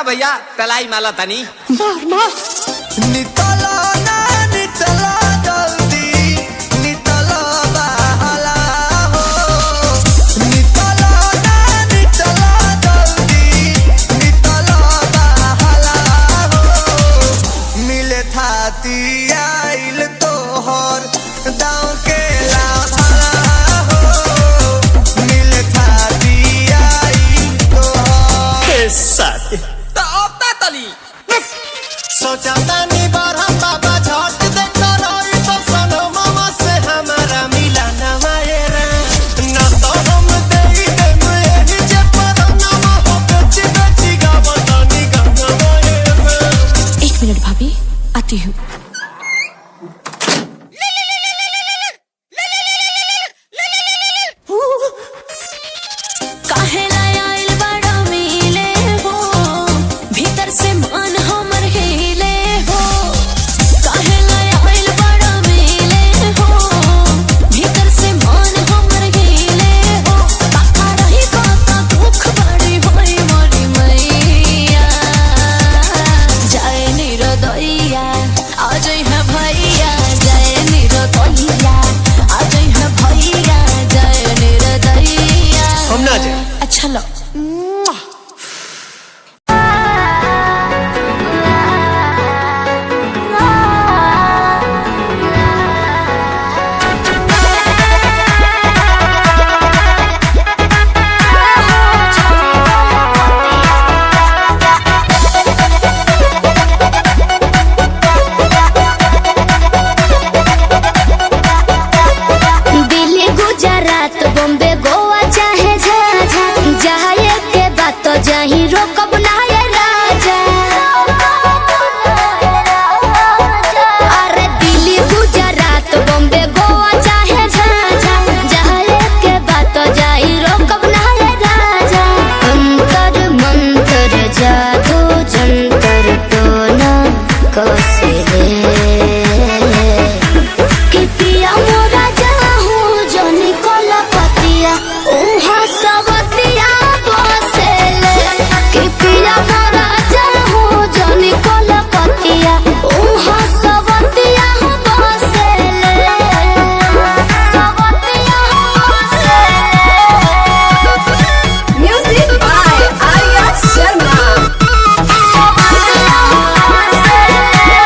भैया तलाई माला तनी नितला ना नितला जल्दी नितला बहला हो नितला ना नितला जल्दी नितला बहला हो मिले थाती आइल तोहर दाँव के लाभला हो मिले थाती आइल तोहर साथी तो अब तली सोचा तानी बारह बाबा झट देखा रही तो सनो मामा से हमारा मिला न मायरा न तो हम देई देम एही जे परनमा हो बेची बेची गावतानी गंगा मायरा। 1 मिनट भाभी आती हूँ। अच्छा लो दिल्ली गुजरात बॉम्बे गोवा चाहे जाए के बात तो जाही रोकब ना ये राजा अरे दिल्ली गुजरात बॉम्बे गोवा चाहे जाए के बात तो जाही रोकब ना ये राजा अंतर मंतर जादू जंतर टोना कसे कि पिया मोरा जाहू जोनी कोला पतिया उहा सबतिया बसेले कि पिया मोरा जाहू जोनी कोला पतिया उहा सबतिया बसेले सबतिया बसेले म्यूजिक बाय आर्या शर्मा सबतिया बसेले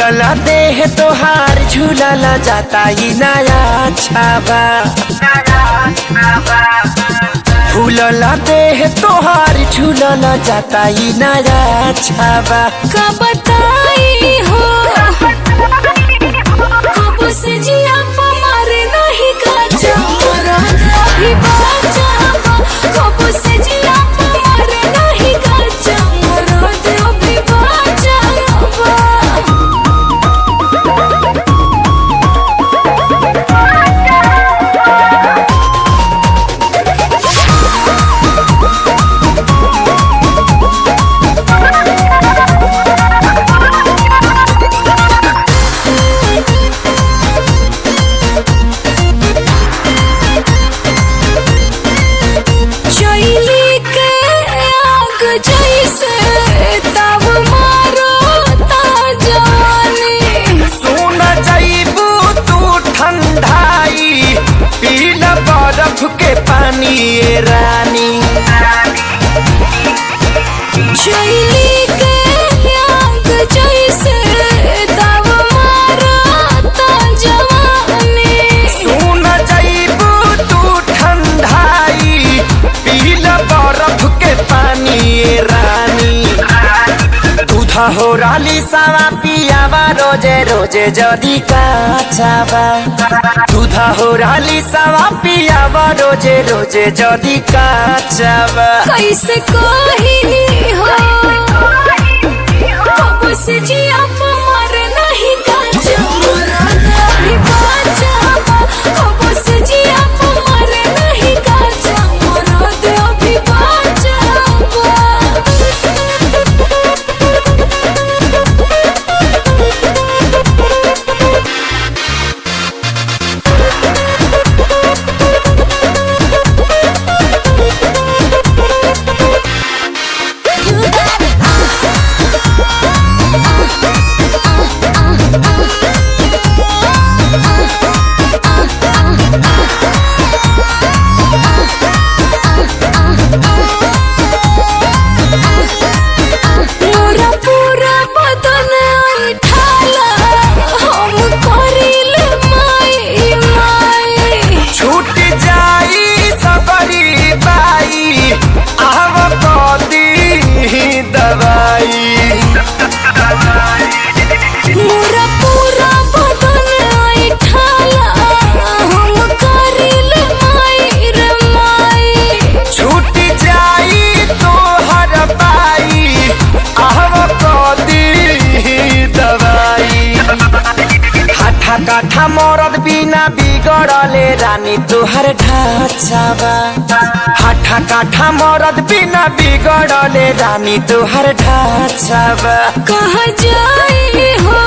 फूलला देह तोहार झूलला जाता ही नया छावा फूलला देह तोहार झूलला जाता ही नया छावा का बताई हो कब से जिया मारे नहीं काचा मरद अभी बाचा कब से जिया मारे नहीं काचा मरद अभी बाचा के पानी ये रानी चैली के आग जैसे दब मारता जवानी सुन जाइबू तू ठंडाई पीला बर्फ के पानी ये रानी दूधा हो राली सावा पियावा रोजे रोजे जदी काचावा दूधा हो राली सावा पियावा रोजे रोजे जदी काचावा कैसे कही हो कब से जिया मारे नहीं काचा मरद अभी बाचा कब से जिया मारे नहीं काचा मरद अभी बाचा काठा मरद बिना बिगड़ले रानी तुहर ढाचावा हाठा काठा मरद बिना बिगड़ले रानी तुहर ढाचावा कहाँ जाई हो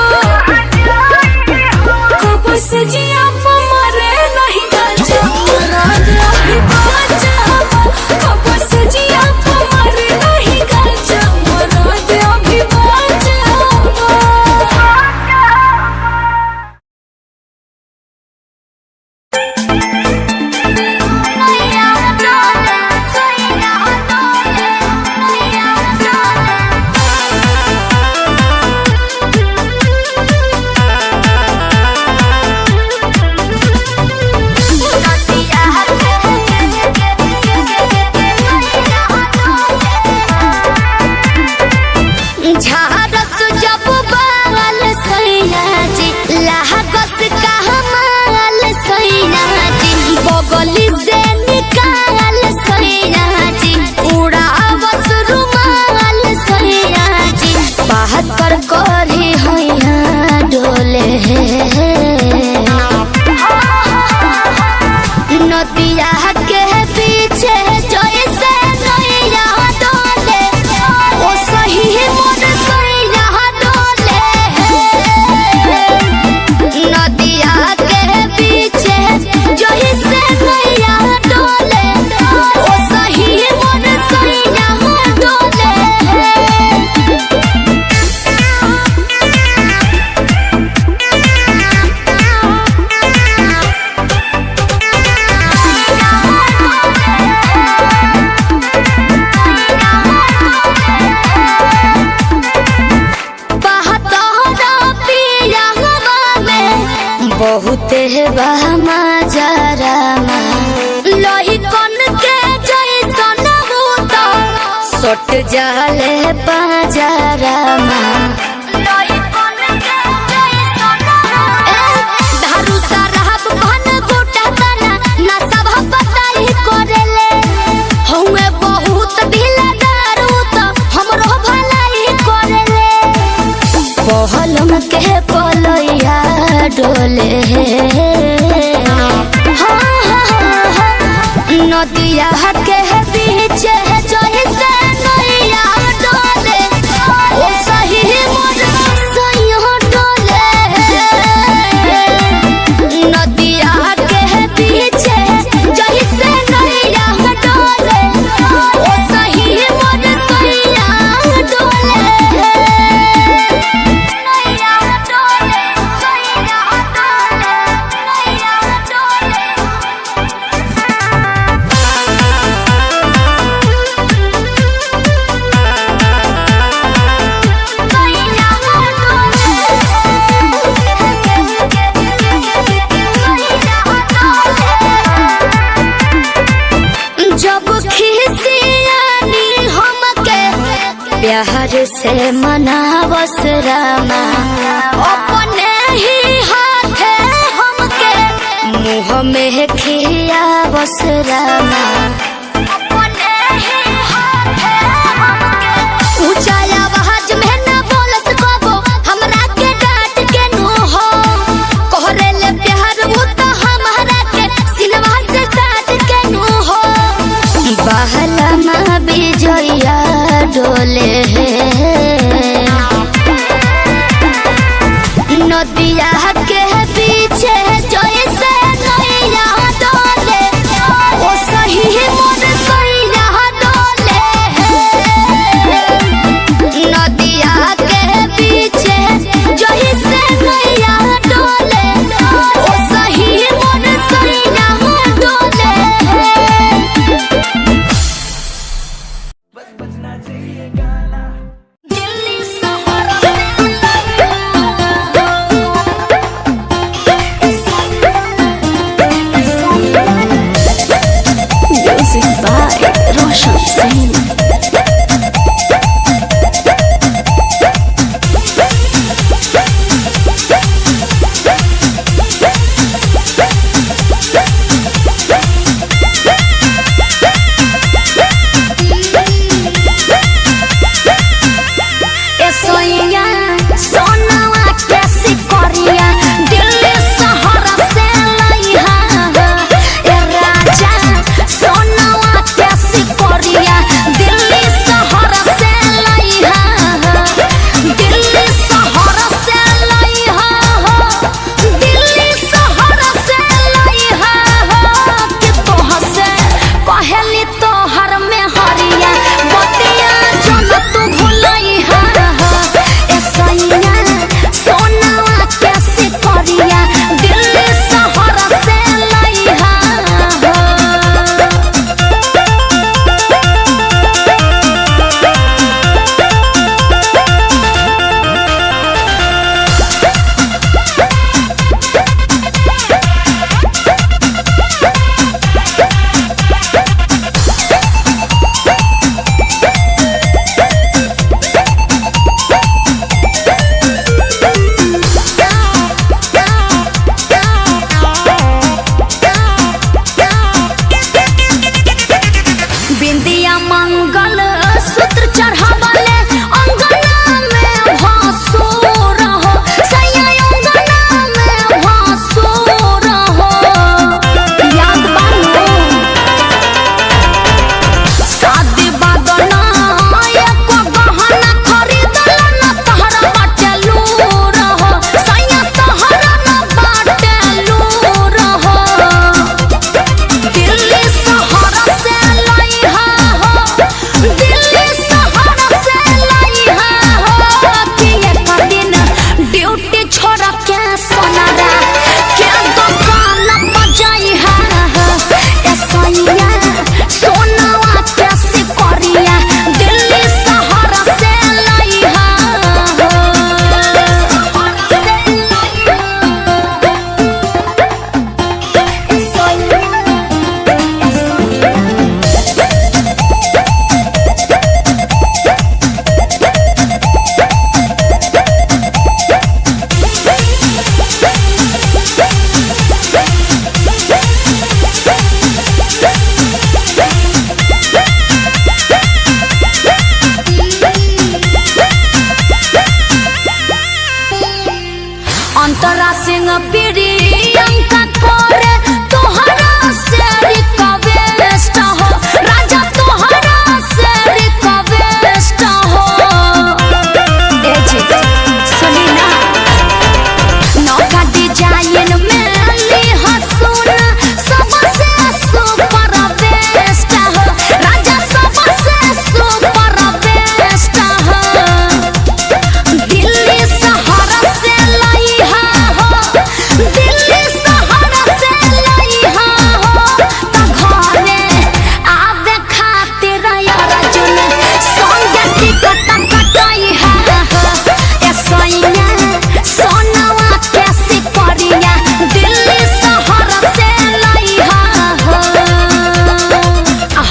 कब से जिया मारे नहीं काचा मरद अभी बाचा कब से जिया मारे नहीं काचा मरद अभी बाचा माजरामा लोही कन के जैसन होता सट जाले बाजारामा लोही कन के जैसन दारू शराब भन गोटा तना ना सब बताई करेले हउए बहुत ढीला दारू तो हमरो भलाई करेले पहलम के पलैया डोले नदिया के बीच जैसे नैया डोले ओ सही मोर सैया डोले नदिया के बीच जैसे नैया डोले ओ सही मोर सैया डोले नैया डोले सैया डोले नैया डोले जब खिसियानी हमके प्यार से मनावस रामा अपने ही हाथे हमके मुँह में खियावस रामा अपने ही हाथे हमके ऊंचा आवाज में न बोलस कबो हमरा के डांट के नो हो कहरेले प्यार वो तो हमरा के सिनवा से साथ के नो हो बहला माँ बिजया डोले नदिया के पीछे जैसे नैया डोले ओ सही मोर सैया डोले नदिया के पीछे जैसे नैया डोले ओ सही मोर सैया डोले दिल्ली शहर Music by Roshan Singh. सोइया सोनावा कैसी करिया दिल्ली शहर से लइहा ए राजा सोनावा कैसी करिया दिल्ली शहर से लइहा दिल्ली शहर से लइहा दिल्ली शहर से लइहा कि तोह से कहली तोहर में हरिया बतिया जन तू भुलइहा सोनावा कैसे करिया दिल्ली शहर से लइहा बिंदिया मंगल सूत्र चढ़ावले अंगना में भासुर हो सैया अंगना में भासुर हो याद बानो शादी बदना एको गहना खरीदल न तहरा बाटे लूर हो सैया तहरा न बाटे लूर हो दिल्ली शहर से लइहा हो दिल्ली शहर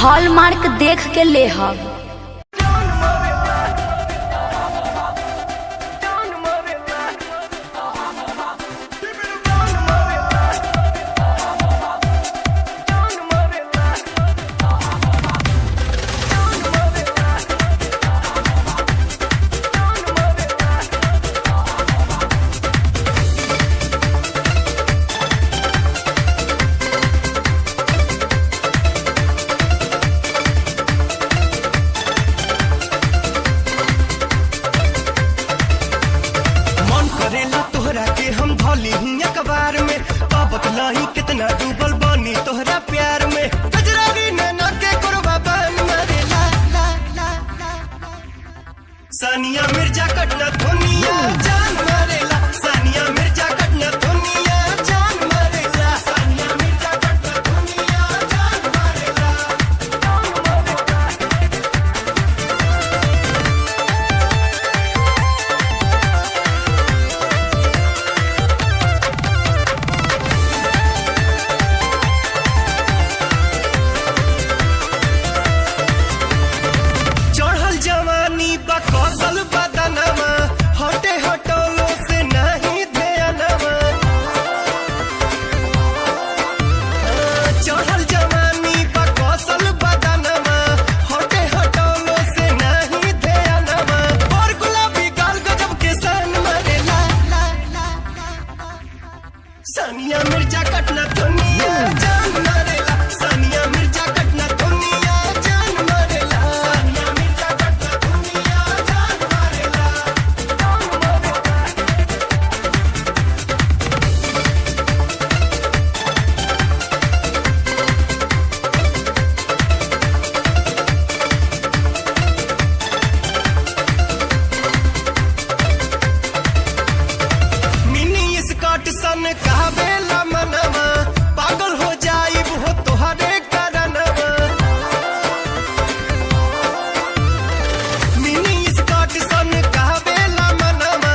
हॉलमार्क देख के ले हब। कितना डूबल बानी तोहरा प्यार में कजरारी नैना के कुर्बा बन मरे ला ला ला ला सानिया मिर्जा कटना दुनिया जान मरेला सानिया मिर्जा कटना दुनिया जान मरेला सानिया मिर्जा कटना दुनिया जान मरेला। कौशल बदनमा हटे हटोलो से नहीं ध्यानमा चढ़ल जवानी बा कौशल बदनमा हटे हटोलो से नहीं ध्यानमा और गुलाबी गाल गजब के सन मरे ला ला ला सानिया मिर्जा कटना दुनिया जान मरेला सानिया मिर्जा कटना दुनिया जान मरेला सानिया मिर्जा कटना दुनिया सन कहबेला मनवा पागल हो जाइब हो तोहरे करनवा मिनी स्कर्ट सन कहबेला मनवा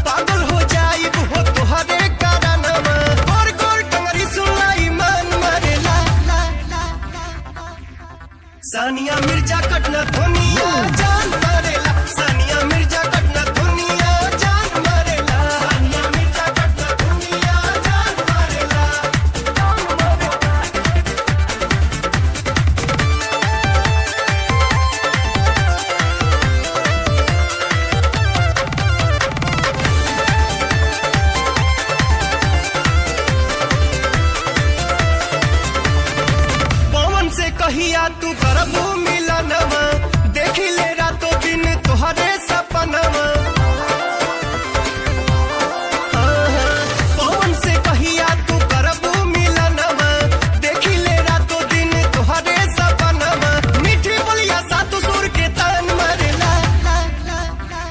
पागल हो जाइब हो तोहरे करनवा गोर गोर टंगरी सुनाई मन मरे ला ला ला सानिया मिर्जा कटना दुनिया जान मरेला सानिया मिर्जा कटना दुनिया जान मरेला सानिया मिर्जा कटना दुनिया जान मरेला। पवन से कहिया तू करबू मिलनवा देखी ले रातों दिन तोहरे सपनवा पवन से कहिया तू करबू मिलनवा देखी ले रातों दिन तोहरे सपनवा मीठी बोलिया सातु सुर के तान मरे ला ला ला ला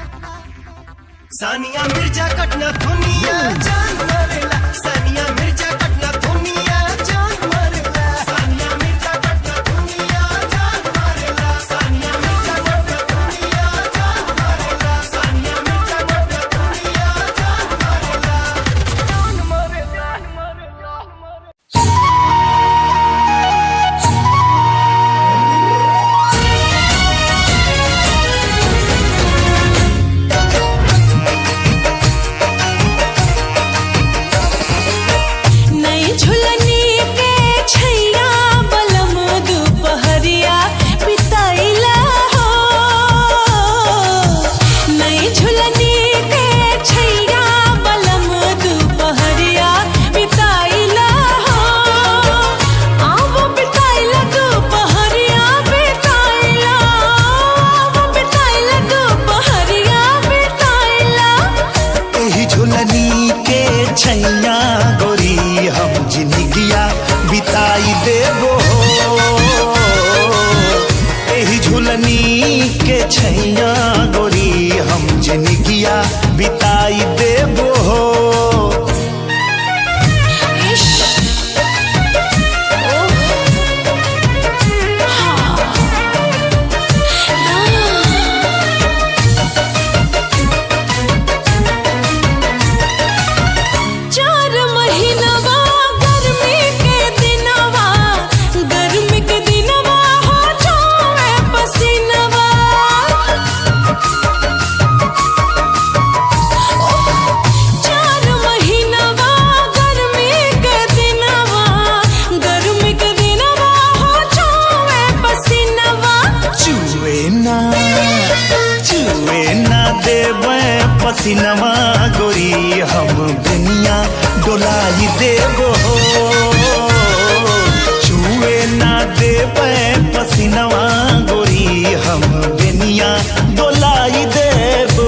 सानिया मिर्जा कटना दुनिया जान मरेला सानिया मिर्जा कटना दुनिया जान मरेला सानिया मिर्जा कटना दुनिया जान मरेला सानिया मिर्जा कटना दुनिया जान मरेला सानिया मिर्जा कटना दुनिया जान मरेला जान मरेला। छैया गोरी हम जिंदगिया बिताई देबो एही झुलनी के छैया गोरी हम जिंदगिया बिताई देबो। गर्मी के दिनवा हो पसीनवा गोरी हम दुनिया डोलाई देबो छुए ना देबे पसीनवा गोरी हम दुनिया डोलाई देबो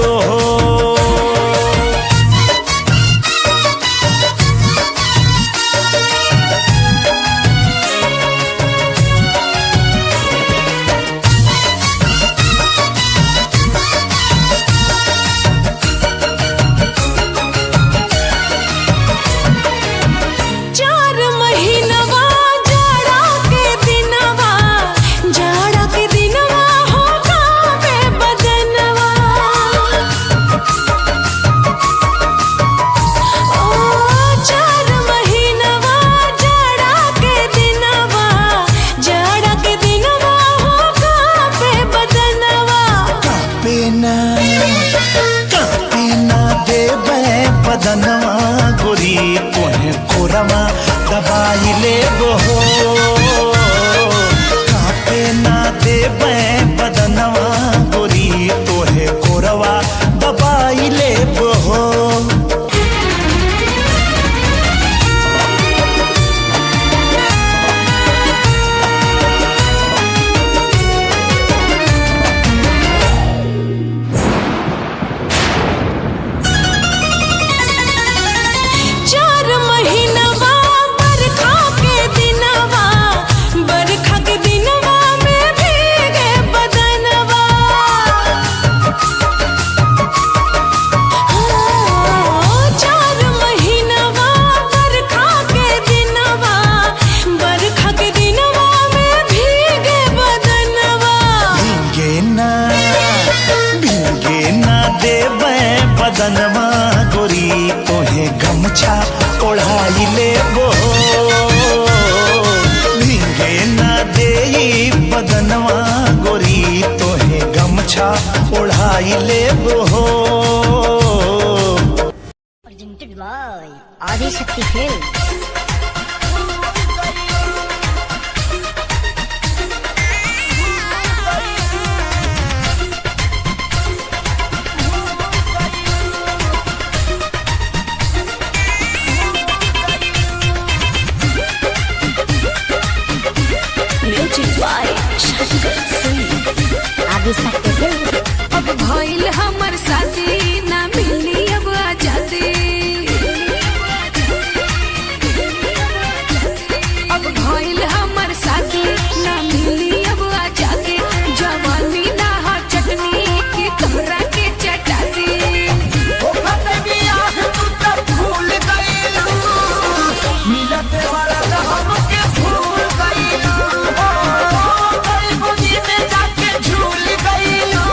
बदनवा गोरी तोहे कोरमा दबाई लेबो कापे ना देबे बदनवा गोरी तोहे कोरवा दबाई लेबो बदनवा गोरी तोहे गमछा ओढ़ाई लेबो भीगे ना देई बदनवा गोरी तोहे गमछा ओढ़ाई लेबो Presented by Adi Shakti Films. अब भइल हमर शादी ना मिली अब आजादी अब भइल हमर शादी ना मिली अब आजादी जवानी ना हा चटनी की तोहरा के चटाती ओ फतेबी आह तू तब भूल गईलू मिलत वाला हमके भूल गईलू ओ गई बुझी में जाके झूल गईलू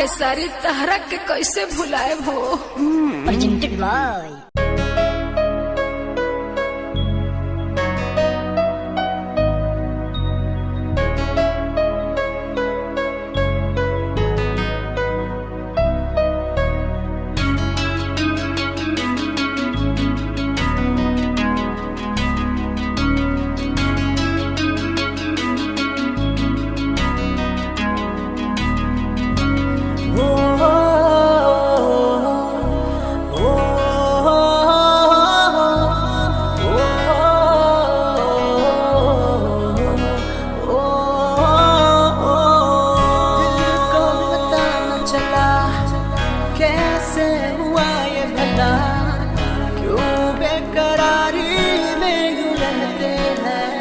खेसारी तहरा के कैसे भुलाए हो। presented by कैसे हुआ ये भला, क्यों बेकरारी में यूं रहते हैं,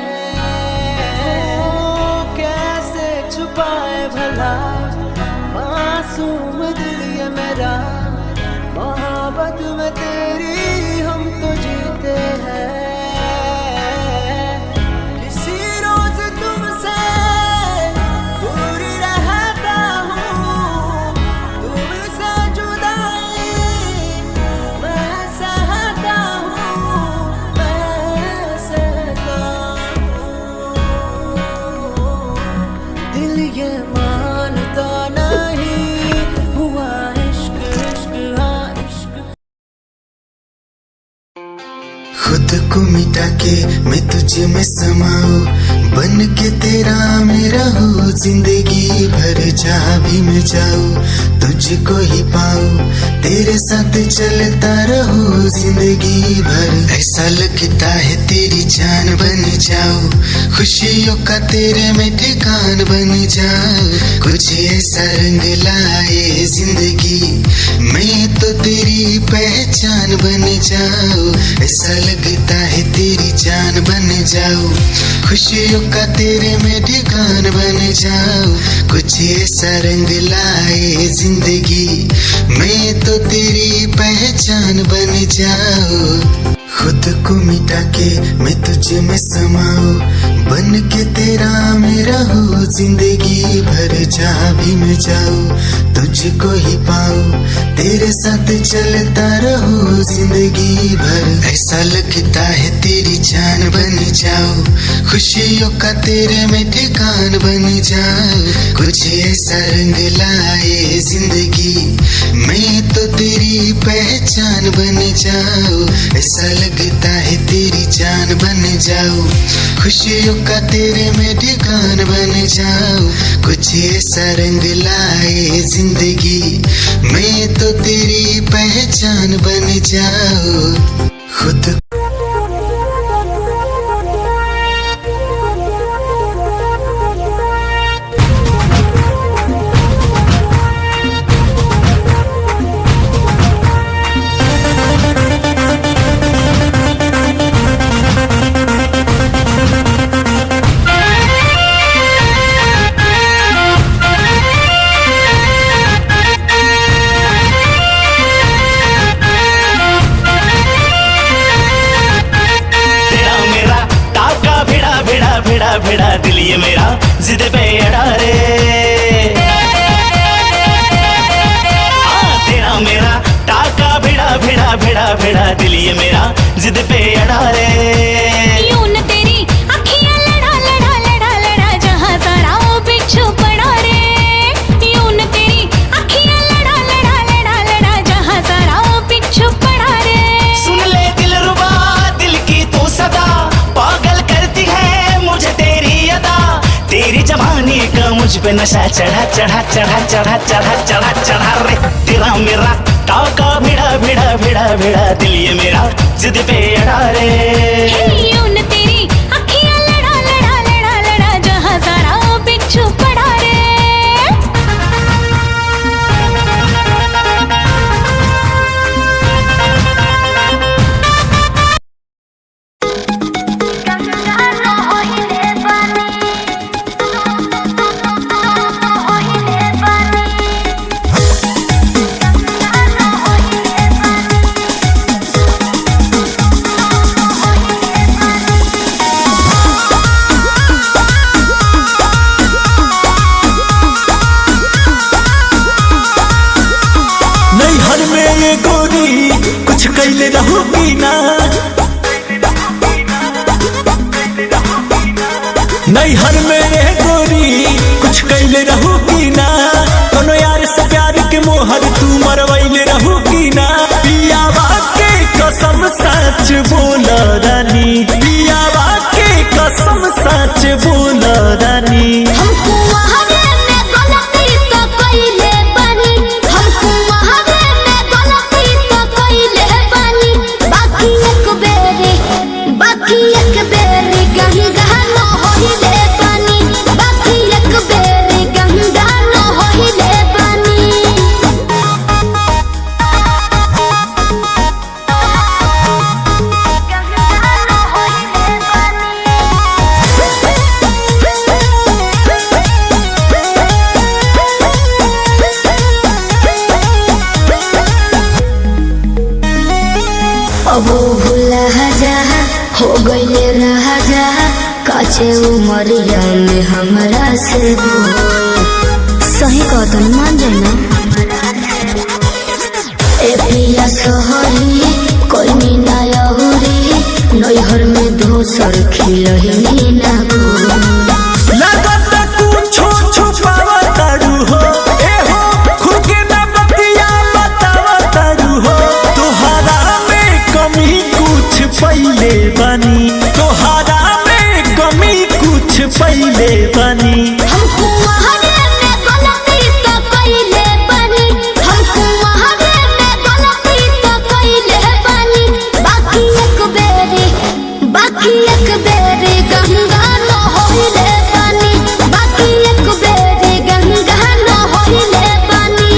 कैसे छुपाए भला मासूम दिल ये मेरा, मोहब्बत में तेरी हम तो जीते हैं। किसी रोज तुमसे दूर रहता हूँ, तुमसे जुदाई मैं सहता हूँ, मैं सहता हूँ। दिल ये मानता नहीं हुआ इश्क, इश्क हाँ इश्क। खुद को मिटा के मैं तुझे में समाऊं, बन के तेरा मेरा हो जिंदगी भर, जहाँ भी मैं जाऊं तुझको ही पाऊं, तेरे साथ चलता रहो जिंदगी भर। ऐसा लगता है तेरी जान बन जाऊं, खुशियों का तेरे में ठिकान बन जाऊं, कुछ ऐसा रंग लाए जिंदगी मैं तो तेरी पहचान बन जाऊं। ऐसा लगता है तेरी जान बन जाऊं, खुशियों का तेरे में ठिकान बन जाऊं, कुछ ऐसा रंग लाए जिंदगी मैं तो तेरी पहचान बन जाऊं। खुद को मिटा के मैं तुझे में समाऊं, बन के तेरा मेरा हो जिंदगी भर, जहाँ भी मैं जाऊं तुझको ही पाऊं, तेरे साथ चलता रहो जिंदगी भर। ऐसा लगता है तेरी जान बन जाऊं, खुशियों का तेरे में ठिकान बन जाऊं, कुछ ऐसा रंग लाए जिंदगी मैं तो तेरी पहचान बन जाऊं। ऐसा लगता है तेरी जान बन जाऊं, खुशियों का तेरे में ठिकान बन जाऊं, कुछ ऐसा रंग लाए जिंदगी मैं तो तेरी पहचान बन जाऊं। खुद भिड़ा दिल ये मेरा जिद पे अड़ा रे, तेरा मेरा टाका भिड़ा भिड़ा भिड़ा भिड़ा दिल ये मेरा जिद पे अड़ा रे। यूं न तेरी अखियां लड़ा लड़ा लड़ा लड़ा, जहाँ सारा वो बिच्छू पड़ा रे। यूं न तेरी अखियां लड़ा लड़ा लड़ा लड़ा, जहाँ सारा वो बिच्छू पड़ा रे। सुन ले दिल रुबा दिल की तू सदा, पागल करती है मुझे तेरी अदा, तेरी जवानी का मुझ पे नशा चढ़ा चढ़ा चढ़ा चढ़ा चढ़ा चढ़ा चढ़ा रे। तेरा मेरा टाका भिड़ा भिड़ा भिड़ा भिड़ा दिल ये मेरा जिद पे अड़ा रे। यूं न तेरी अखियां लड़ा लड़ा लड़ा लड़ा, जहाँ सारा वो बिच्छू पड़ा रे। गोरी कुछ कैले रहू की ना, नैहर में ये गोरी कुछ कैले रहू की ना, कोनो यार से प्यार के मोहर तू मरवैले रहू की ना। पियावा के कसम सच बोल रानी, पियावा के कसम सच बोल रानी। हमको वहावे में गलती तो कइले बानी, हमको वहावे में गलती तो कइले बानी। बाकी एक बेरी गंगा न होइले बानी, बाकी एक बेरी गंगा न होइले बानी। अब भूला जा हो गईले राजा, काचे उमरिया में हमरा से बोल। सही कहतन मान जाना ए पिया सोहरी कोई मीना यहुरी, नैहर में दोसर खिलही ना गोरी। लगत कुछो छुपावा तारू हो, ए हो खुद के ना बतिया बतावा तारू हो। तोहरा में कमी कुछ पहिले बनी, तोहरा में कमी कुछ पहिले बनी। हमको वहावे में गलती तो कइले बानी, हमको वहावे में गलती तो कइले बानी। बाकी एक बेरी गंगा न होइले बानी, बाकी एक बेरी गंगा न होइले बानी।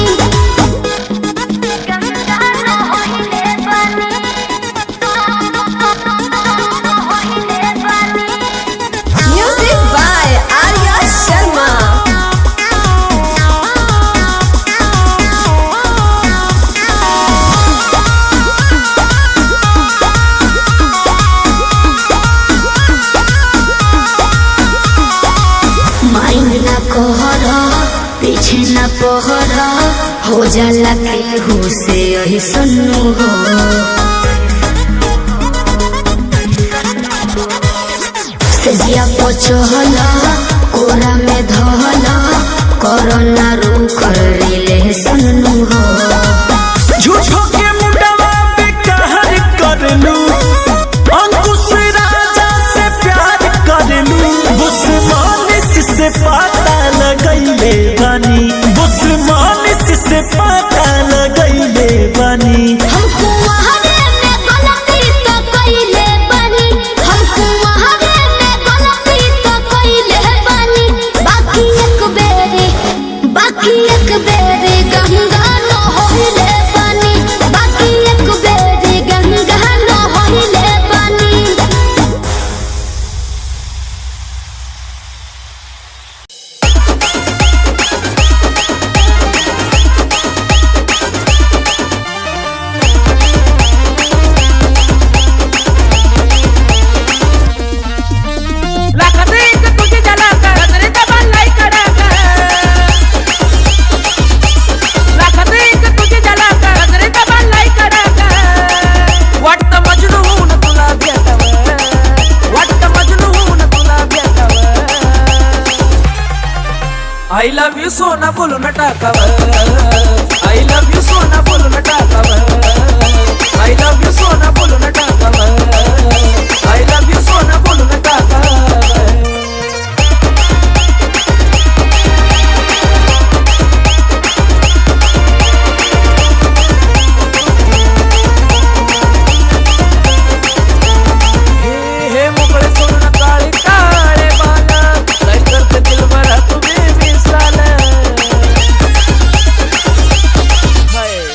गंगा न होइले बानी, होइले बानी। Music by Arya Sharma. माइंड ना कहर पीछे ना पहर, हो जाला केहू से यही सुनू हो। सेजिया पचहल कोरा में धहल, कोरोना रू कर रिले सुनू हो। झूठो के मुंडवा पे कहर करलू, अंकुश राजा से प्यार करलू। बुस्मानिस से पता लगैले बानी, बुस्मानिस से पता लगैले बानी। हमको वहावे में गलती तो कइले बानी, हमको वहावे में गलती तो कइले बानी। बाकी एक बेरी गंगा न होइले बानी, बाकी एक बेरी गंगा न होइले बानी। I love you सोना बोलून टाकावं, I love you सोना बोलून टाकावं, I love you सोना बोलून टाकावं, I love you सोना बोलून टाकावं। हे मोकळे सोडून काळे काळे बाल, काय करते दिलबरा तू बेमिसाल।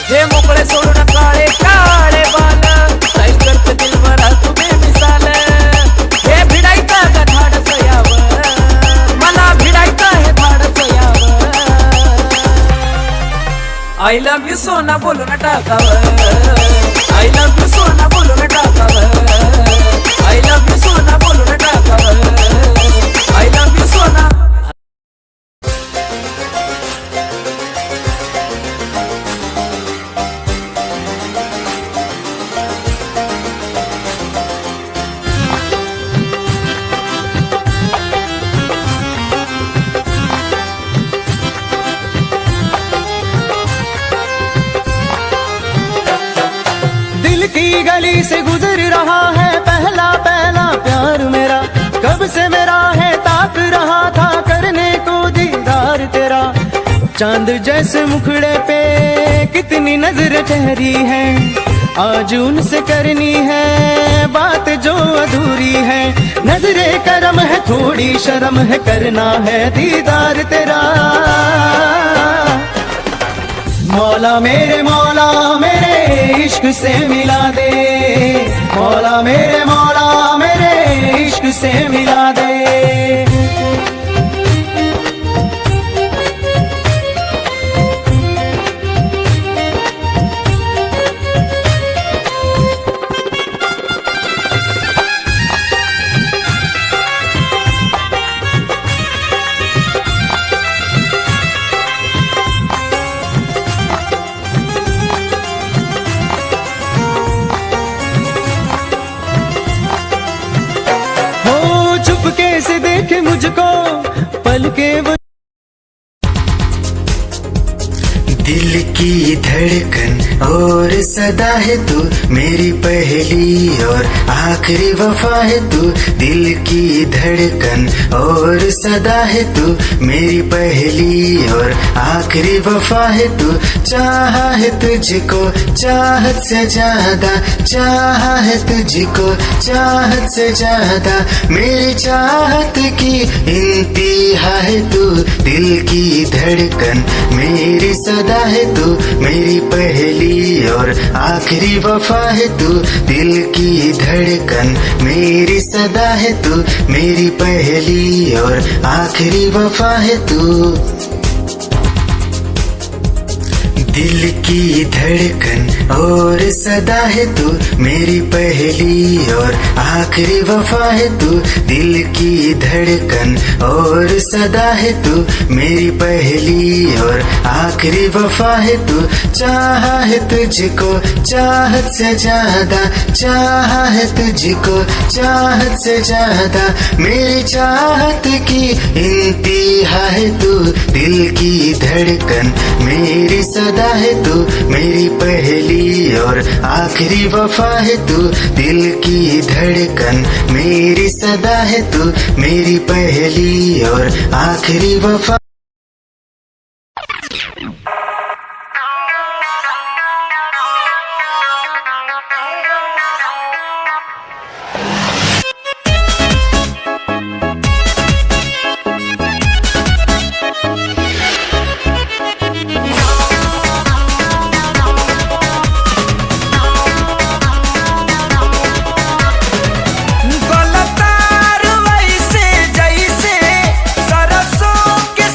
हे मोकळे सोडून काळे काळे बाल, काय करते दिलबरा तू बेमिसाल। हे भिडायचं का धाडस यावं, मला भिडायचं हे धाडस यावं। I love you सोना बोलून टाकावं, I love you सोना बोलून टाकावं, I love you सोना बोलून टाकावं, I love you सोना। की गली से गुजर रहा है पहला पहला प्यार मेरा, कब से मेरा है ताक रहा था करने को दीदार तेरा। चांद जैसे मुखड़े पे कितनी नजर ठहरी है, आज उनसे करनी है बात जो अधूरी है। नजरे करम है थोड़ी शर्म है, करना है दीदार तेरा। मौला मेरे इश्क से मिला दे, मौला मेरे इश्क से मिला दे। कैसे देखे मुझको पल के वो, दिल की धड़कन और सदा है तू, मेरी पहली और आखिरी वफा है तू। दिल की धड़कन और सदा है तू, मेरी पहली और आखिरी वफा है तू। चाहा है तुझको चाहत से ज्यादा, चाहा है तुझको चाहत से ज्यादा, मेरी चाहत की इंतहा है तू। दिल की धड़कन मेरी सदा है तू, मेरी पहली और आखिरी वफा है तू। दिल की धड़कन मेरी सदा है तू, मेरी पहली और आखिरी वफा है तू। दिल की धड़कन और सदा है तू, मेरी पहली और आखिरी वफा है तू। दिल की धड़कन और सदा है तू, मेरी पहली और आखिरी वफा है तू। चाहा है तुझको चाहत से ज्यादा, चाहा है तुझको चाहत से ज्यादा, मेरी चाहत की इंतहा है तू। दिल की धड़कन मेरी सदा है तू, मेरी पहली और आखिरी वफा है तू। दिल की धड़कन मेरी सदा है तू, मेरी पहली और आखिरी वफा। गलतार वैसे जैसे सरसों के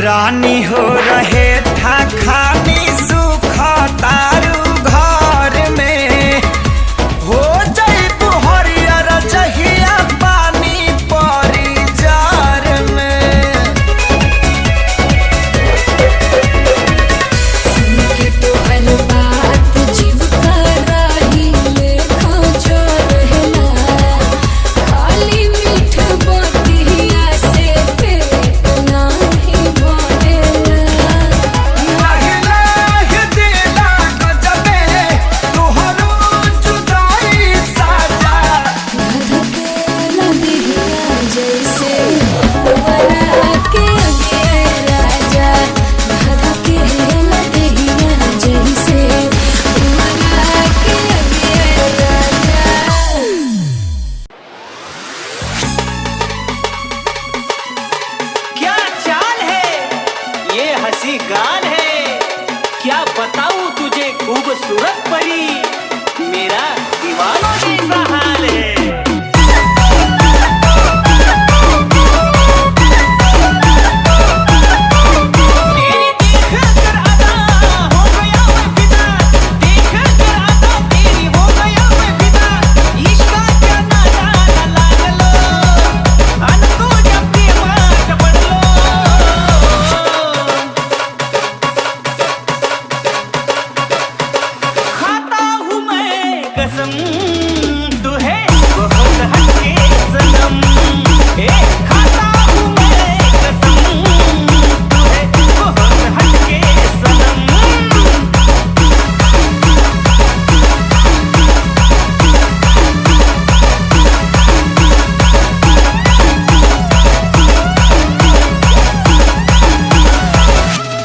रानी हो रहे था खानी सुख तारू घर में हो जाई तू हरियर जहिया पानी परी जार में। सुन के तोहर बात जीव कराही लेखा जो रहला खाली मीठ बतिया से पेट नाही भरेला। महिला दिला गजबे तोहरो जुदाई साजा धधकेला दिहिया जैसे वरा के अगे राजा धधकेला दिहिया जैसे वरा के अगे राजा। क्या चाल है ये हंसी गाल है, क्या बताऊं तुझे खूबसूरत परी, मेरा दीवानों जैसा हाल है। तेरी देख कर अदा हो गया मैं फिदा, देख कर अदा तेरी हो गया मैं फिदा, इश्क का क्या नादा लाग लो अन तू जब भी मार पड़ लो। खाता हूँ मैं कसम तू है बहुत हटके सनम, ए खाता हूँ मैं कसम तू है बहुत हटके सनम।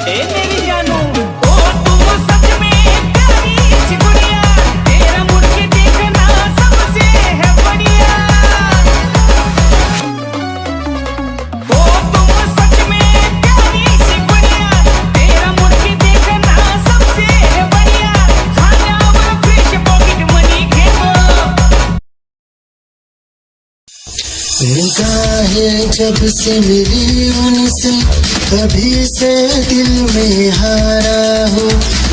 ए मेरी जानू ओ तुम सच में प्यारी सी गुड़िया, तेरा मुड़ के देखना सबसे है बढ़िया। ओ तुम सच में प्यारी सी गुड़िया, तेरा मुड़ के देखना सबसे है बढ़िया। खाने और फिश पॉकेट मनी खेलो। निगाहें जब से मिली उनसे तभी से दिल में हारा हो,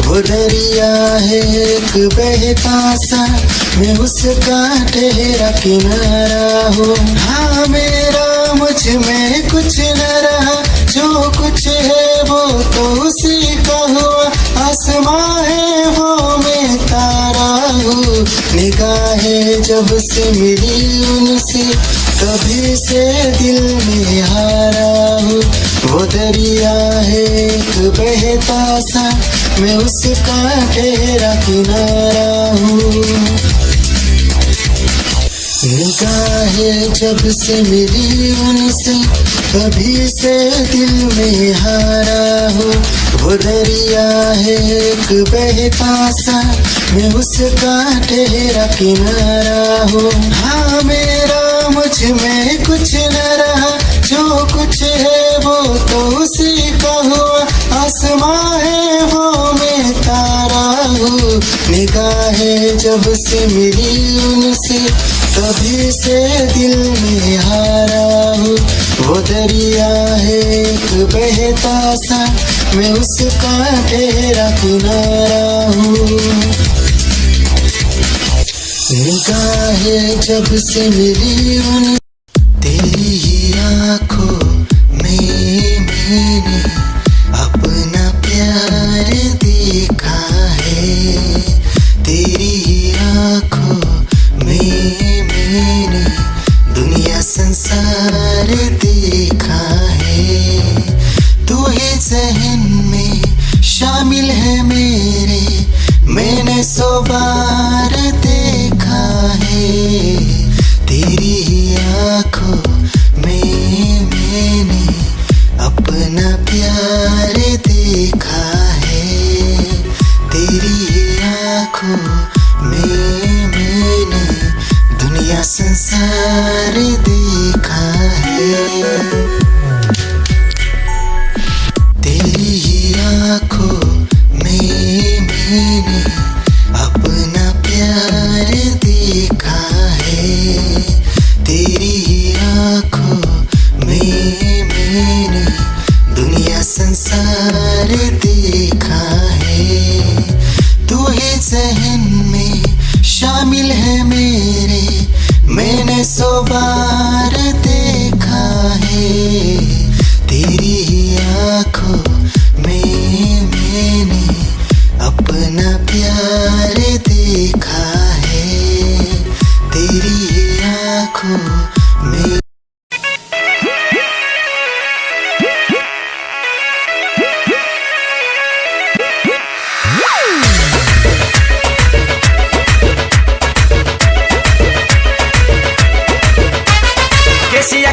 वो दरिया है एक बहता सा मैं उसका ठहरा किनारा हो। हाँ मेरा मुझ में कुछ न रहा, जो कुछ है वो तो उसी का हुआ, आसमां है वो मैं तारा हूँ। निगाहें जब से मिली उनसे तभी से दिल में हारा हूँ, वो दरिया है एक बहता सा मैं उसका ठहरा किनारा हूँ। निगाहें जब से मिली उनसे तभी से दिल में हारा हूँ, वो दरिया है एक बहता सा मैं उसका ठहरा किनारा हूँ। हाँ मेरा मुझ में कुछ न रहा, जो कुछ है वो तो उसी का हुआ, आसमां है वो मैं तारा हूँ। निगाहें जब से मिली उनसे तभी से दिल में हारा हूँ, वो दरिया है एक बहता सा मैं उसका ठहरा किनारा हूँ। निगाहें जब से मिली उन तेरी ही आँखों में मैंने अपना प्यार देखा है, तेरी ही आँखों में मैंने दुनिया संसार देखा है। तू ही जहन में शामिल है मेरे, मैंने 100 बार देखा है। तेरी ही आँखों में मैंने अपना प्यार देखा है, तेरी ही आँखों में मैंने दुनिया संसार देखा है। तेरी ही आँखों में मैंने अपना प्यार देखा है, तेरी ही आँखों में मैंने दुनिया हो मेरी।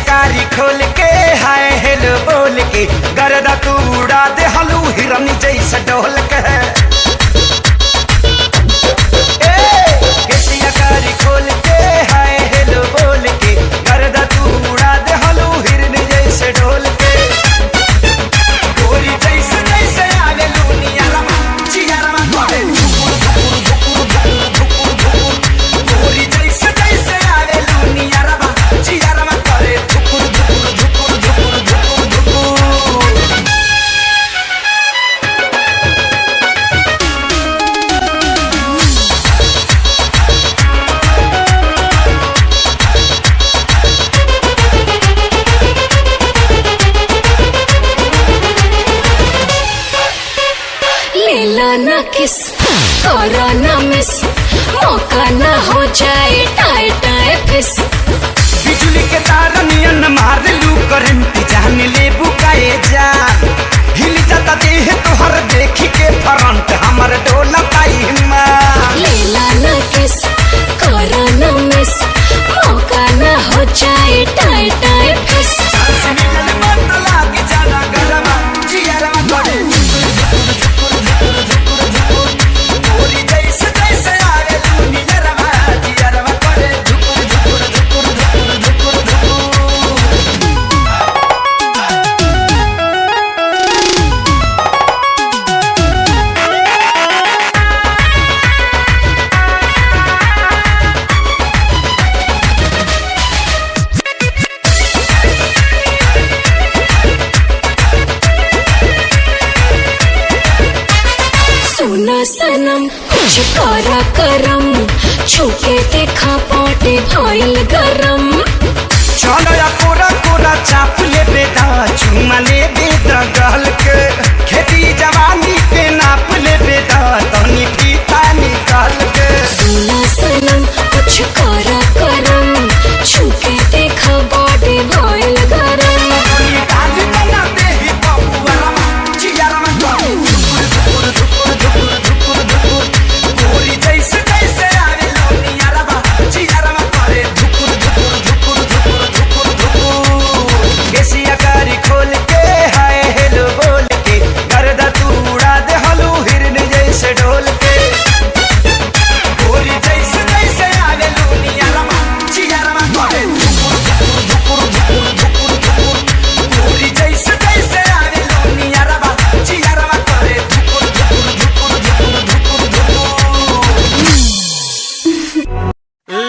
कारी खोल के हाय हेलो बोल के गर्दा तू उड़ा दे हलू हिरन जैसा डोल के कारी खोल के हाय हेलो बोल के गर्दा तू उड़ा दे हलू हिरन जैसे डोल के गोरी जैसे जैसे आवे लूनिया रमा चिया रमा करे धुकुर धुकुर धुकुर धुकुर धुकुर गोरी जैसे जैसे आवे लूनिया रमा चिया रमा करे धुकुर धुकुर धुकुर धुकुर धुकुर धुकुर। लेला ना किस करो ना मिस मौका ना हो जाए टाए टाए फिस बिजली के तार नियन मार लू करंट जान ले बुकाए जान हिल जाता देह तोहर देखी के फ्रंट हमर डोला पाई मां। लेला ना किस करो ना मिस मौका ना हो जाए टाए टाए फिस सांस मिलन मत लागे जाना गरमा जियरा करे धुकुर धुकुर धुकुर धुकुर धुकुर गोरी जैसे जैसे आवे लूनी रमा जियरा करे धुकुर धुकुर धुकुर धुकुर धुकुर धुकुर। सुना सनम कुछ करा करम छूके देखा पाटे भइल गरम चलो या कोरा कोरा चाप ले बेटा चुमा ले बेटा गल के खेती जवानी के नाप ले बेटा तनी पीता निकाल के। सुना सनम कुछ करा करम छूके देखा पाटे भइल गरम तनी गाल बनाते ही बबुआ रमा चिया रमा करे धुकुर धुकुर धुकुर धुकुर धुकुर धुकुर गोरी जैसे जैसे आवे लोनिया रमा चिया रमा करे धुकुर धुकुर धुकुर धुकुर धुकुर धुकुर। केसिया कारी खोल के हाय हेलो बोल के गर्दा तू उड़ा दे हलू हिरन जैसे डोल के गोरी जैसे जैसे आवे लूनिया रमा चिया रमा करे धुकुर धुकुर धुकुर धुकुर धुकुर धुकुर गोरी जैसे जैसे आवे लूनिया रमा चिया रमा करे धुकुर धुकुर धुकुर धुकुर धुकुर धुकुर।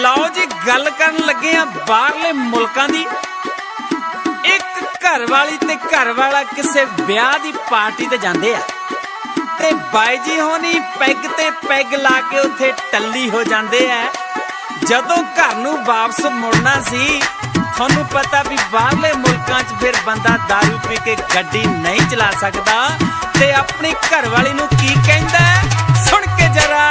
ਲਓ ਜੀ ਗੱਲ ਕਰਨ ਲੱਗੇ ਆ ਬਾਹਰਲੇ ਮੁਲਕਾਂ ਦੀ। ਇੱਕ ਘਰ ਵਾਲੀ ਤੇ ਘਰ ਵਾਲਾ ਕਿਸੇ ਵਿਆਹ ਦੀ ਪਾਰਟੀ ਤੇ ਜਾਂਦੇ ਆ ਤੇ ਬਾਈ ਜੀ ਹੋਣੀ ਪੈਗ ਤੇ ਪੈਗ ਲਾ ਕੇ ਉੱਥੇ ਟੱਲੀ ਹੋ ਜਾਂਦੇ ਆ। ਜਦੋਂ ਘਰ ਨੂੰ ਵਾਪਸ ਮੁੜਨਾ ਸੀ ਤੁਹਾਨੂੰ ਪਤਾ ਵੀ ਬਾਹਰਲੇ ਮੁਲਕਾਂ 'ਚ ਫਿਰ ਬੰਦਾ ਦਾਰੂ ਪੀ ਕੇ ਗੱਡੀ ਨਹੀਂ ਚਲਾ ਸਕਦਾ ਤੇ ਆਪਣੀ ਘਰ ਵਾਲੀ ਨੂੰ ਕੀ ਕਹਿੰਦਾ ਸੁਣ ਕੇ ਜਰਾ।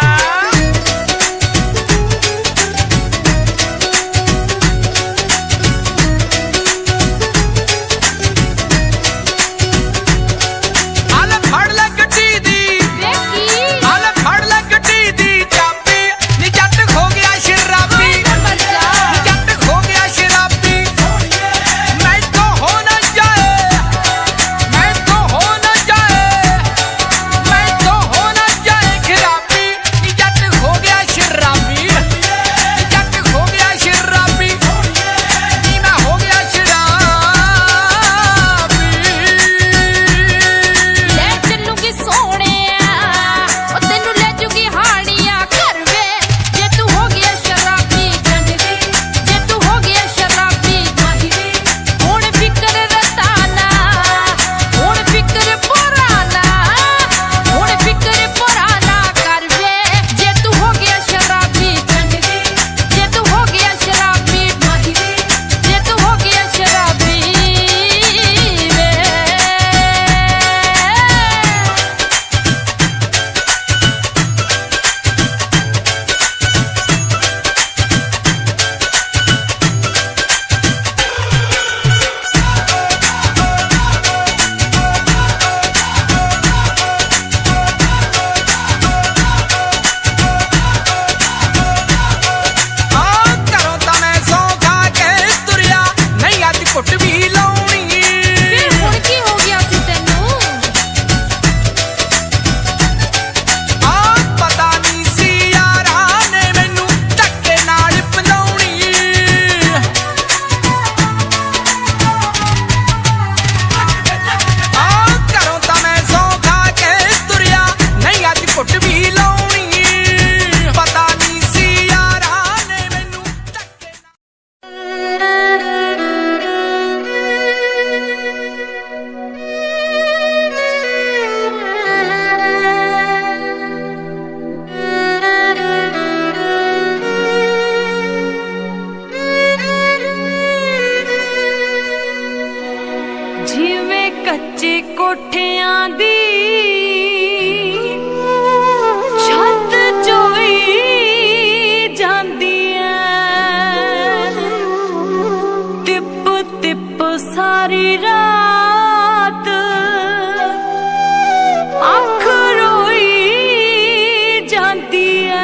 जट ਉੱਚੇ ਕੋਠਿਆਂ ਦੀ ਛੱਤ ਚੋਈ ਜਾਂਦੀ ਐ ਟਿਪ ਟਿਪ ਸਾਰੀ ਰਾਤ ਅੱਖ ਰੋਈ ਜਾਂਦੀ ਐ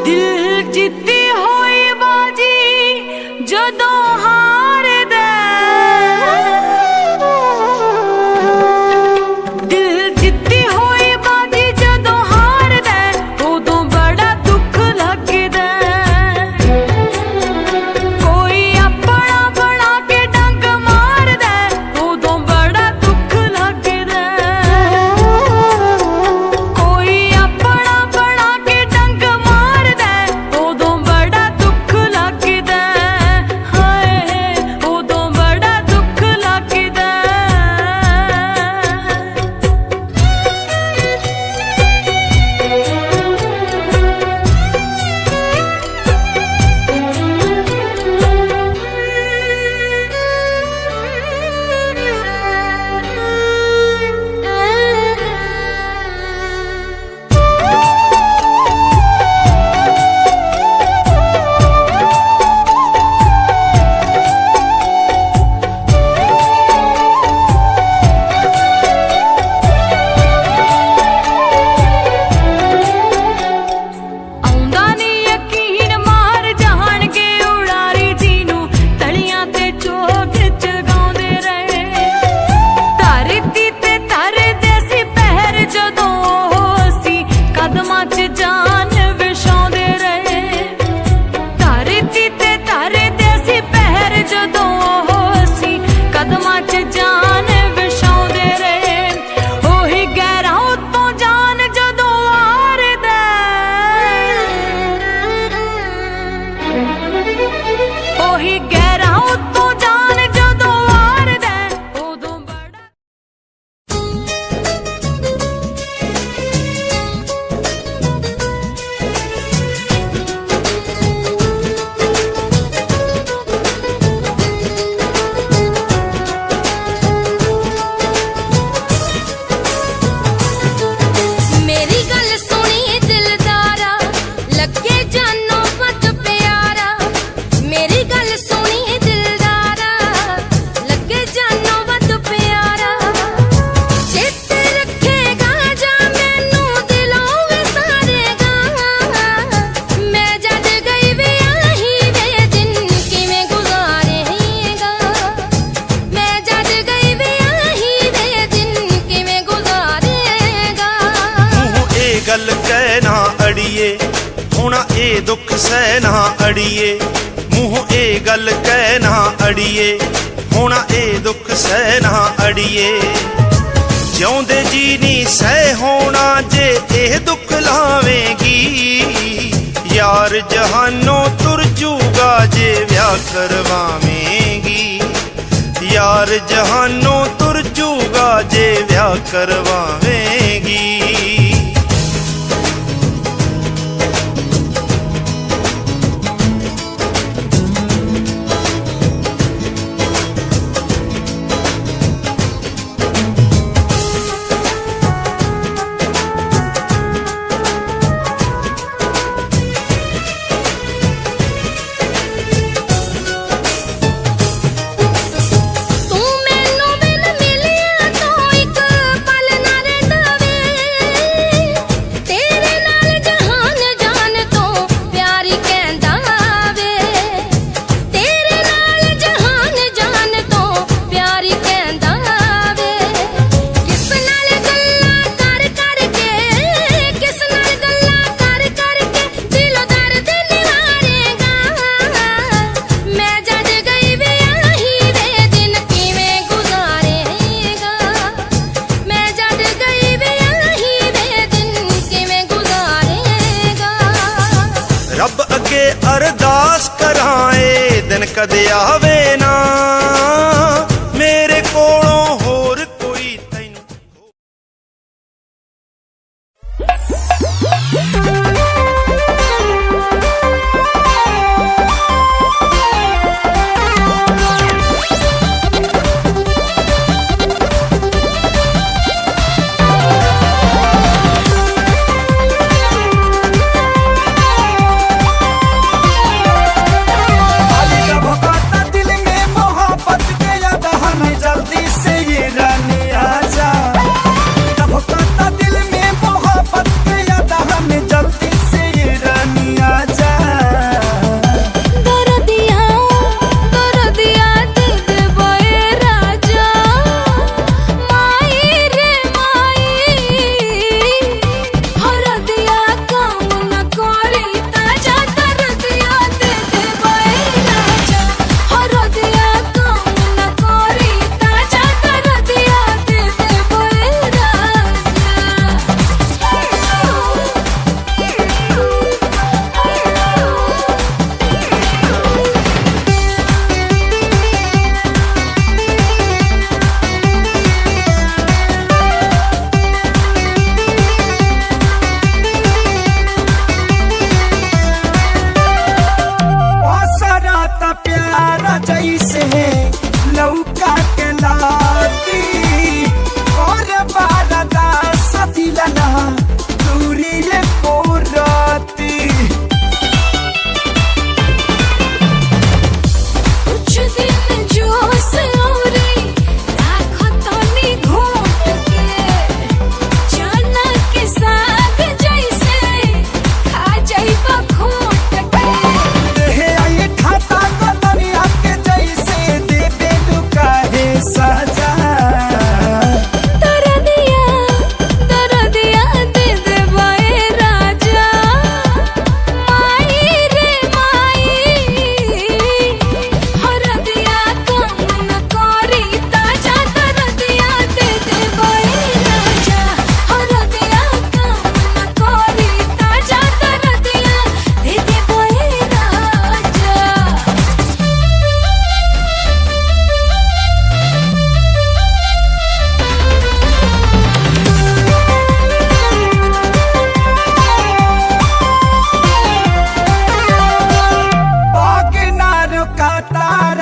ਦਿਲ ਜਿੱਤੀ ਹੋਈ ਬਾਜੀ ਜਦੋਂ ਹਾਰਦਾ ਦਿਲ ਜਿੱਤੀ ਹੋਈ ਬਾਜੀ ਜਦੋਂ ਹਾਰਦਾ ਉਦੋਂ ਬੜਾ ਦੁੱਖ ਲੱਗਦਾ ਕੋਈ ਆਪਣਾ ਬਣਾ ਕੇ ਡੰਗ ਮਾਰਦਾ ਉਦੋਂ ਬੜਾ ਦੁੱਖ ਲੱਗਦਾ ਕੋਈ ਆਪਣਾ ਬਣਾ ਕੇ ਡੰਗ ਮਾਰਦਾ ਉਦੋਂ ਬੜਾ ਦੁੱਖ ਲੱਗਦਾ ਹਾਏ ਉਦੋਂ ਬੜਾ ਦੁੱਖ ਲੱਗਦਾ ਆਉਂਦਾ ਨੀ ਯਕੀਨ ਮਾਰ ਜਾਣਗੇ ਉਡਾਰੀ ਜੀ ਨੂੰ ਤਲੀਆਂ ਤੇ ਚੋਗ ਚਗਾਉਂਦੇ ਰਹੇ ਧਰਤੀ ਤੇ ਧਰਦੇ ਸੀ ਪਹਿਰ ਜਦੋਂ ਉਹ ਸੀ ਕਦਮਾਂ 'ਚ ਜਾਨ ਵਿਛਾਉਂਦੇ ਰਹੇ ਧਰਤੀ ਤੇ ਧਰਦੇ ਸੀ ਪਹਿਰ ਜਦੋਂ ਉਹ ਸੀ ਕਦਮਾਂ 'ਚ ਜਾਨ ਵਿਛਾਉਂਦੇ ਰਹੇ ਉਹੀ ਗਹਿਰਾ ਉੱਤੋਂ ਜਾਨ ਜਦੋਂ ਵਾਰਦਾ ਉਹੀ ਗਹਿਰਾ ਉੱਤੋਂ ਜਾਨ ਜਦੋਂ ਵਾਰਦਾ ਉਦੋਂ ਬੜਾ ਮੇਰੀ ਗੱਲ ਸੁਣੀ ਦਿਲਦਾਰਾ ਲੱਗੇ ਜਾਨੋਂ ਵੱਧ ਪਿਆਰਾ ਮੇਰੀ ਗੱਲ ਸੁਣੀ ਦਿਲਦਾਰਾ ਲੱਗੇ ਜਾਨੋਂ ਵੱਧ ਪਿਆਰਾ ਚੇਤੇ ਰੱਖੇਗਾ ਜਾਂ ਮੈਨੂੰ ਦਿਲੋਂ ਵਿਸਾਰੇਗਾ ਮੈਂ ਜਦ ਗਈ ਵਿਆਹੀ ਵੇ ਦਿਨ ਕਿਵੇਂ ਗੁਜ਼ਾਰੇਗਾ ਮੈਂ ਜਦ ਗਈ ਵਿਆਹੀ ਵੇ ਦਿਨ ਕਿਵੇਂ ਗੁਜ਼ਾਰੇਗਾ ਮੂੰਹ ਇਹ ਗੱਲ ਕਹਿ ਨਾ ਅੜੀਏ ਹੋਣਾ ਇਹ ਦੁੱਖ ਸਹਿ ਨਾ ਅੜੀਏ ਮੂੰਹ ਇਹ ਗੱਲ ਕਹਿ ਨਾ ਅੜੀਏ ਹੋਣਾ ਇਹ ਦੁੱਖ ਸਹਿ ਨਾ ਅੜੀਏ ਜਿਉਂਦੇ ਜੀ ਨਹੀਂ ਸਹਿ ਹੋਣਾ ਜੇ ਇਹ ਦੁੱਖ ਲਾਵੇਂਗੀ ਯਾਰ ਜਹਾਨੋਂ ਤੁਰ ਜੂਗਾ ਜੇ ਵਿਆਹ ਕਰਵਾਵੇਂਗੀ ਯਾਰ ਜਹਾਨੋਂ ਤੁਰ ਜੂਗਾ ਜੇ ਵਿਆਹ ਕਰਵਾਵੇਂਗੀ ਤੂੰ ਮੈਨੂੰ ਬਿਨ ਮਿਲਿਆ ਤੋਂ ਇੱਕ ਪਲ ਨਾ ਰਹਿੰਦਾ ਵੇ ਤੇਰੇ ਨਾਲ ਜਹਾਨ ਜਾਨ ਤੋਂ ਪਿਆਰੀ ਕਹਿੰਦਾ ਵੇ ਤੇਰੇ ਨਾਲ ਜਹਾਨ ਜਾਨ ਤੋਂ ਪਿਆਰੀ ਕਹਿੰਦਾ ਵੇ ਕਿਸ ਨਾਲ ਗੱਲਾਂ ਕਰ ਕਰਕੇ ਕਿਸ ਨਾਲ ਗੱਲਾਂ ਕਰ ਕਰਕੇ ਦਿਲੋਂ ਦਰਦ ਨਿਵਾਰੇਗਾ ਮੈਂ ਜਦ ਗਈ ਵਿਆਹੀ ਵੇ ਦਿਨ ਕਿਵੇਂ ਗੁਜ਼ਾਰੇਗਾ ਮੈਂ ਜਦ ਗਈ ਵਿਆਹੀ ਵੇ ਦਿਨ ਕਿਵੇਂ ਗੁਜ਼ਾਰੇਗਾ ਰੱਬ ਅੱਗੇ ਅਰਦਾਸ ਕਰਾਂ ਏ ਦਿਨ ਕਦੇ ਆਵੇ ਨਾ ਮੇਰੇ ਕੋਲੋਂ ਹੋਰ ਕੋਈ ਤੈਨੂੰ त प्यार जैसे लौका के लाती और बारदा सतिलना दूरी ये कोराती कुछ दिन जोश औरी राखो तनी घोट के चना के साग जैसे खा जाइबा खोट के देहे आई खाता गलनिया के जैसे देबे लुकाहे सजा दर दिया दे दे बाए राजा माई रे माई हर दिया कम न करी ताजा दर दिया दे दे बाए राजा हर दिया कम न करी ताजा दर दिया दे दे बाए राजा बाग ना रुका तार